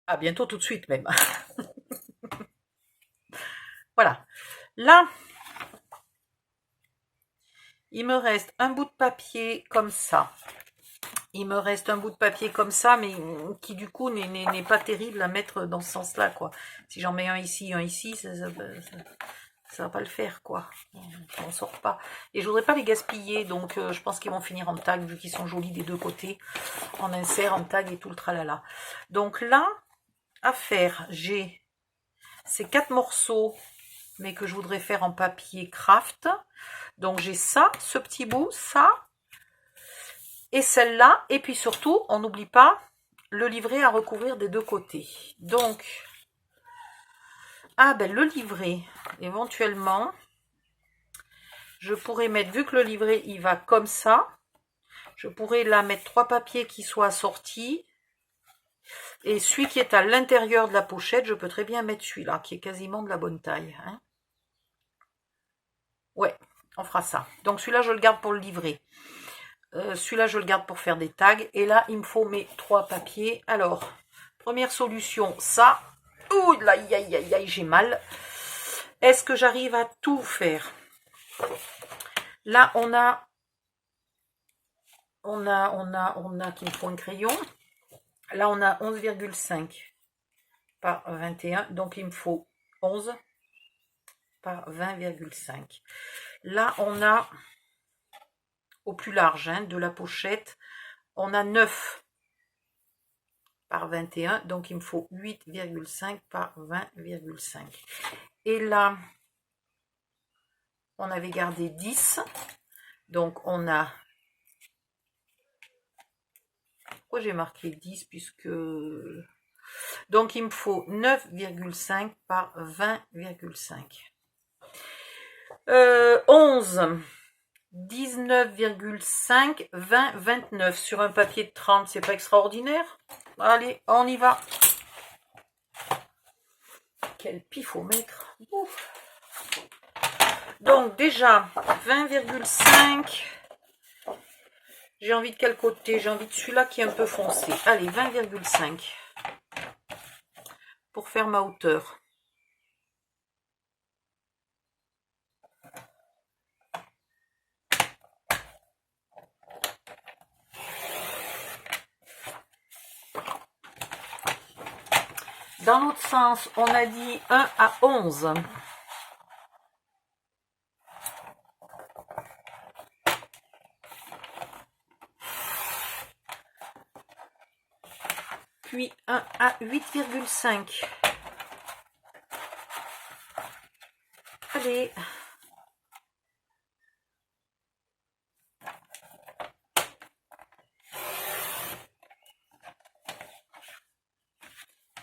À bientôt tout de suite même. Voilà. Là, il me reste un bout de papier comme ça. Il me reste un bout de papier comme ça, mais qui du coup n'est pas terrible à mettre dans ce sens-là, quoi. Si j'en mets un ici, ça va pas le faire, quoi. On s'en sort pas. Et je voudrais pas les gaspiller, donc je pense qu'ils vont finir en tag, vu qu'ils sont jolis des deux côtés. En insert, en tag et tout le tralala. Donc là, à faire, j'ai ces 4 morceaux, mais que je voudrais faire en papier craft. Donc j'ai ça, ce petit bout, ça, et celle-là. Et puis surtout, on n'oublie pas le livret à recouvrir des deux côtés. Donc, le livret, éventuellement, je pourrais mettre, vu que le livret, il va comme ça, je pourrais là mettre 3 papiers qui soient assortis. Et celui qui est à l'intérieur de la pochette, je peux très bien mettre celui-là, qui est quasiment de la bonne taille. Hein. Ouais, on fera ça. Donc celui-là, je le garde pour le livret. Celui-là, je le garde pour faire des tags. Et là, il me faut mes 3 papiers. Alors, première solution, ça. Ouh, là, aïe, aïe, aïe, aïe, j'ai mal. Est-ce que j'arrive à tout faire? Là, on a qu'il me faut un crayon. Là, on a 11,5 par 21. Donc, il me faut 11 par 20,5. Là, on a, au plus large hein, de la pochette, on a 9 par 21, donc il me faut 8,5 par 20,5. Et là, on avait gardé 10, donc on a... Pourquoi j'ai marqué 10 puisque... Donc il me faut 9,5 par 20,5. 11, 19,5, 20, 29 sur un papier de 30, c'est pas extraordinaire? Allez, on y va. Quel pifomètre. Ouf. Donc déjà, 20,5. J'ai envie de quel côté? J'ai envie de celui-là qui est un peu foncé. Allez, 20,5. Pour faire ma hauteur. Dans l'autre sens, on a dit 1 à 11. Puis 1 à 8,5. Allez.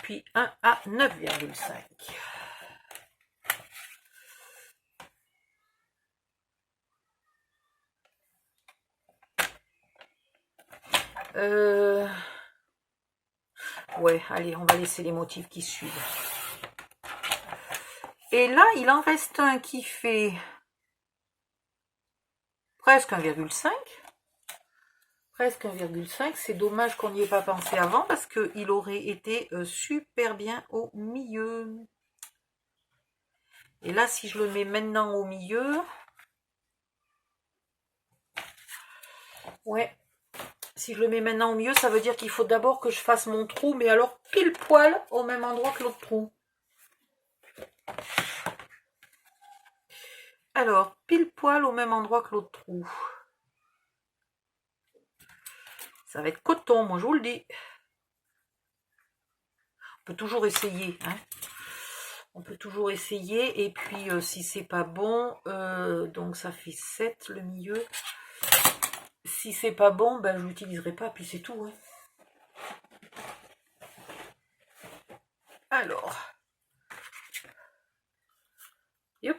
Puis 1 à 9,5. Ouais, allez, on va laisser les motifs qui suivent. Et là, il en reste un qui fait presque 1,5. Presque 1,5. C'est dommage qu'on n'y ait pas pensé avant parce qu'il aurait été super bien au milieu. Et là, si je le mets maintenant au milieu... Ouais. Si je le mets maintenant au milieu, ça veut dire qu'il faut d'abord que je fasse mon trou, mais alors pile poil au même endroit que l'autre trou. Alors, pile poil au même endroit que l'autre trou. Ça va être coton, moi je vous le dis. On peut toujours essayer. Hein. On peut toujours essayer. Et puis, si c'est pas bon, donc ça fait 7 le milieu. Si c'est pas bon, ben je l'utiliserai pas, puis c'est tout. Hein. Alors. Yop.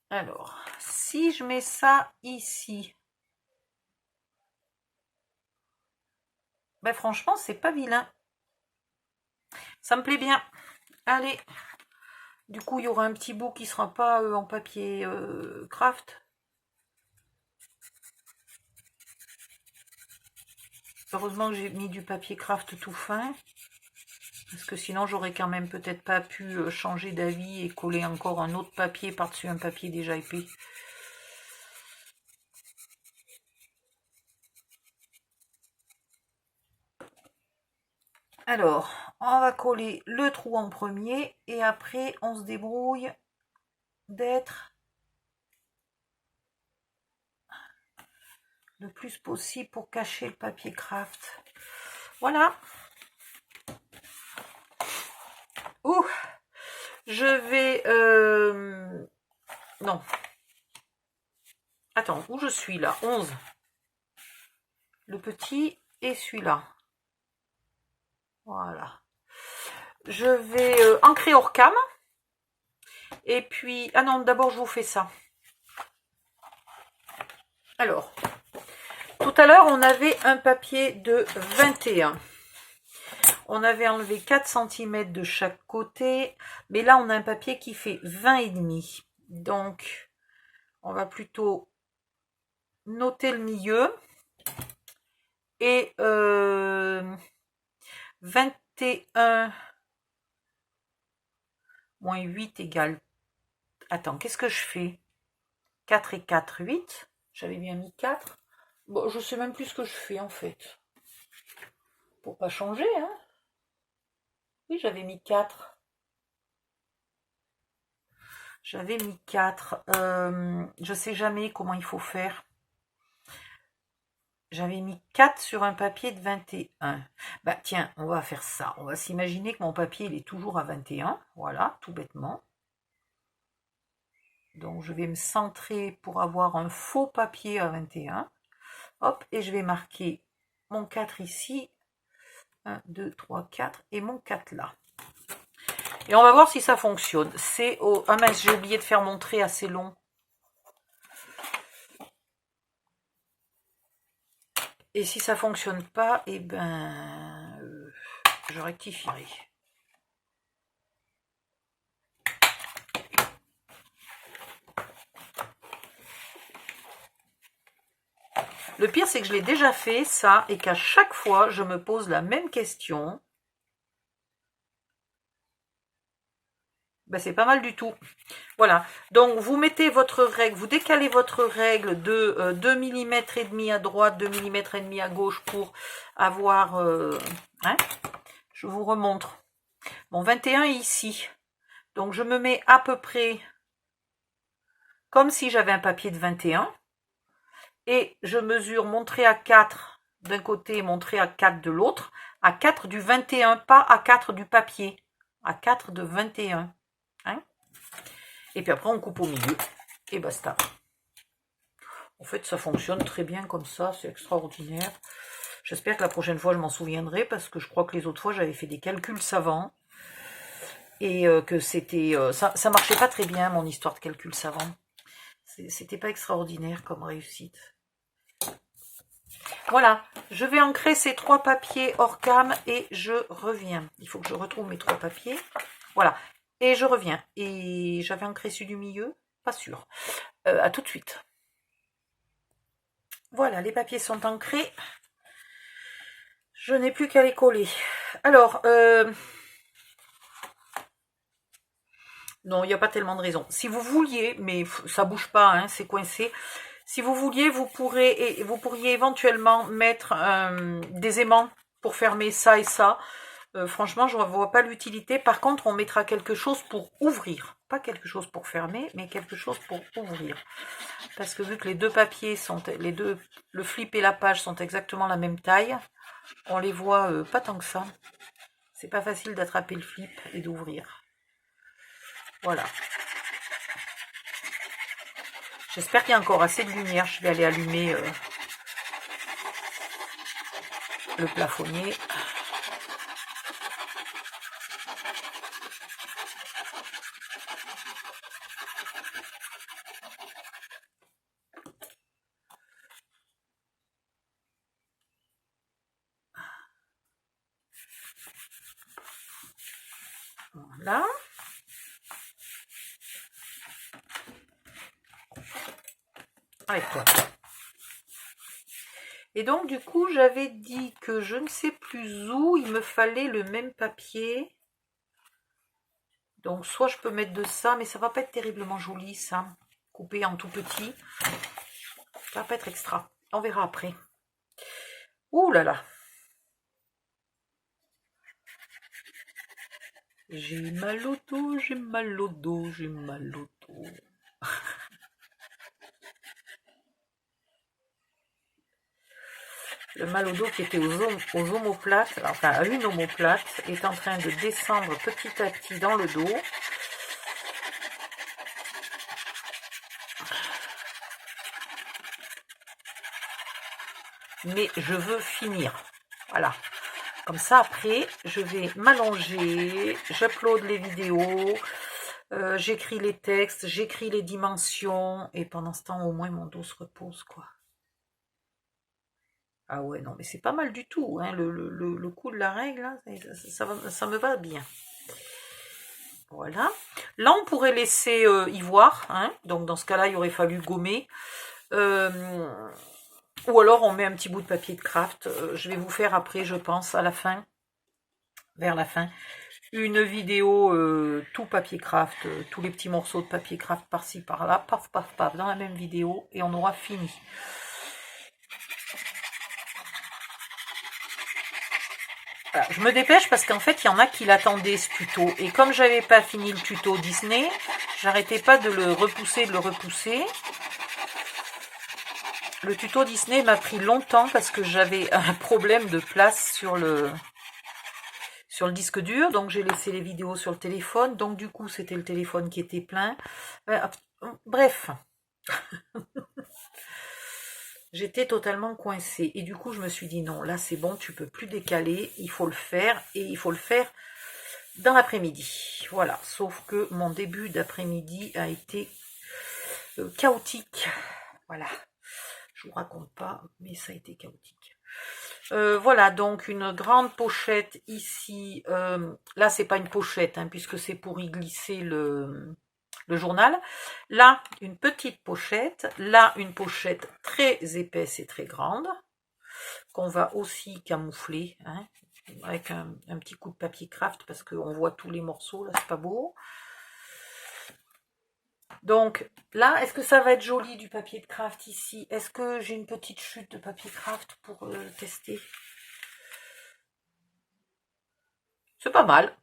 Alors, si je mets ça ici, ben franchement, c'est pas vilain. Ça me plaît bien. Allez, Du coup, il y aura un petit bout qui sera pas en papier craft. Heureusement que j'ai mis du papier craft tout fin. Parce que sinon, j'aurais quand même peut-être pas pu changer d'avis et coller encore un autre papier par-dessus un papier déjà épais. Alors, on va coller le trou en premier et après, on se débrouille d'être le plus possible pour cacher le papier craft. Voilà. Ouh, je vais... Non. Attends, où je suis là? 11. Le petit et celui-là. Voilà. Je vais ancrer hors cam. Et puis... Ah non, d'abord, je vous fais ça. Alors, tout à l'heure, on avait un papier de 21. On avait enlevé 4 cm de chaque côté. Mais là, on a un papier qui fait 20,5. Donc, on va plutôt noter le milieu. Et 21 moins 8 égale... Attends, qu'est-ce que je fais? 4 et 4, 8. J'avais bien mis 4. Bon, je sais même plus ce que je fais en fait. Pour pas changer, hein. Oui, j'avais mis 4. J'avais mis 4. Je sais jamais comment il faut faire. J'avais mis 4 sur un papier de 21. Bah tiens, on va faire ça. On va s'imaginer que mon papier, il est toujours à 21. Voilà, tout bêtement. Donc je vais me centrer pour avoir un faux papier à 21. Hop, et je vais marquer mon 4 ici. 1, 2, 3, 4. Et mon 4 là. Et on va voir si ça fonctionne. C'est au... Ah mince, j'ai oublié de faire mon trait assez long. Et si ça fonctionne pas, eh ben... je rectifierai. Le pire, c'est que je l'ai déjà fait, ça, et qu'à chaque fois, je me pose la même question. Ben, c'est pas mal du tout. Voilà. Donc, vous mettez votre règle, vous décalez votre règle de 2 mm et demi à droite, 2 mm et demi à gauche pour avoir... hein, je vous remontre. Bon, 21 est ici. Donc, je me mets à peu près comme si j'avais un papier de 21. Et je mesure mon trait à 4 d'un côté et mon trait à 4 de l'autre. À 4 du 21, pas à 4 du papier. À 4 de 21. Hein? Et puis après, on coupe au milieu. Et basta. En fait, ça fonctionne très bien comme ça. C'est extraordinaire. J'espère que la prochaine fois, je m'en souviendrai. Parce que je crois que les autres fois, j'avais fait des calculs savants. Et que c'était... ça marchait pas très bien, mon histoire de calcul savant. C'était pas extraordinaire comme réussite. Voilà, je vais ancrer ces 3 papiers hors cam et je reviens. Il faut que je retrouve mes 3 papiers. Voilà, et je reviens. Et j'avais ancré celui du milieu, pas sûr. À tout de suite. Voilà, les papiers sont ancrés. Je n'ai plus qu'à les coller. Alors, non, il n'y a pas tellement de raison. Si vous vouliez, mais ça bouge pas, hein, c'est coincé. Si vous vouliez, vous pourriez éventuellement mettre des aimants pour fermer ça et ça. Franchement, je ne vois pas l'utilité. Par contre, on mettra quelque chose pour ouvrir. Pas quelque chose pour fermer, mais quelque chose pour ouvrir. Parce que vu que les deux papiers sont, le flip et la page sont exactement la même taille, on les voit pas tant que ça. C'est pas facile d'attraper le flip et d'ouvrir. Voilà. J'espère qu'il y a encore assez de lumière. Je vais aller allumer le plafonnier. Voilà. avec toi. Et donc, du coup, j'avais dit que je ne sais plus où il me fallait le même papier. Donc, soit je peux mettre de ça, mais ça va pas être terriblement joli, ça. Coupé en tout petit. Ça va pas être extra. On verra après. Ouh là là. J'ai mal au dos, j'ai mal au dos, j'ai mal au dos. Le mal au dos qui était aux omoplates, enfin à une omoplate, est en train de descendre petit à petit dans le dos. Mais je veux finir. Voilà. Comme ça, après, je vais m'allonger, j'upload les vidéos, j'écris les textes, j'écris les dimensions, et pendant ce temps, au moins, mon dos se repose, quoi. Ah ouais, non, mais c'est pas mal du tout, hein, le coup de la règle, là, ça me va bien. Voilà. Là, on pourrait laisser y voir, hein, donc dans ce cas-là, il aurait fallu gommer. Ou alors, on met un petit bout de papier de craft. Je vais vous faire après, je pense, à la fin, vers la fin, une vidéo tout papier craft, tous les petits morceaux de papier craft par-ci, par-là, paf, paf, paf, dans la même vidéo, et on aura fini. Voilà, je me dépêche parce qu'en fait, il y en a qui l'attendaient ce tuto. Et comme j'avais pas fini le tuto Disney, j'arrêtais pas de le repousser, Le tuto Disney m'a pris longtemps parce que j'avais un problème de place sur le disque dur. Donc, j'ai laissé les vidéos sur le téléphone. Donc, du coup, c'était le téléphone qui était plein. Bref. J'étais totalement coincée. Et du coup, je me suis dit, non, là, c'est bon, tu peux plus décaler. Il faut le faire. Et il faut le faire dans l'après-midi. Voilà. Sauf que mon début d'après-midi a été chaotique. Voilà. Je vous raconte pas, mais ça a été chaotique. Voilà, donc une grande pochette ici. Là, c'est pas une pochette, hein, puisque c'est pour y glisser le journal. Là, une petite pochette. Là, une pochette très épaisse et très grande, qu'on va aussi camoufler, hein, avec un petit coup de papier craft, parce qu'on voit tous les morceaux, là, c'est pas beau. Donc, là, est-ce que ça va être joli du papier de craft ici? Est-ce que j'ai une petite chute de papier craft pour tester? C'est pas mal.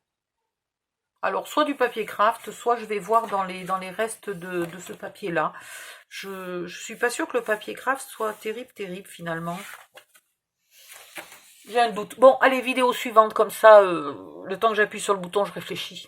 Alors, soit du papier craft, soit je vais voir dans les restes de ce papier-là. Je suis pas sûre que le papier craft soit terrible, finalement. J'ai un doute. Bon, allez, vidéo suivante, comme ça, le temps que j'appuie sur le bouton, je réfléchis.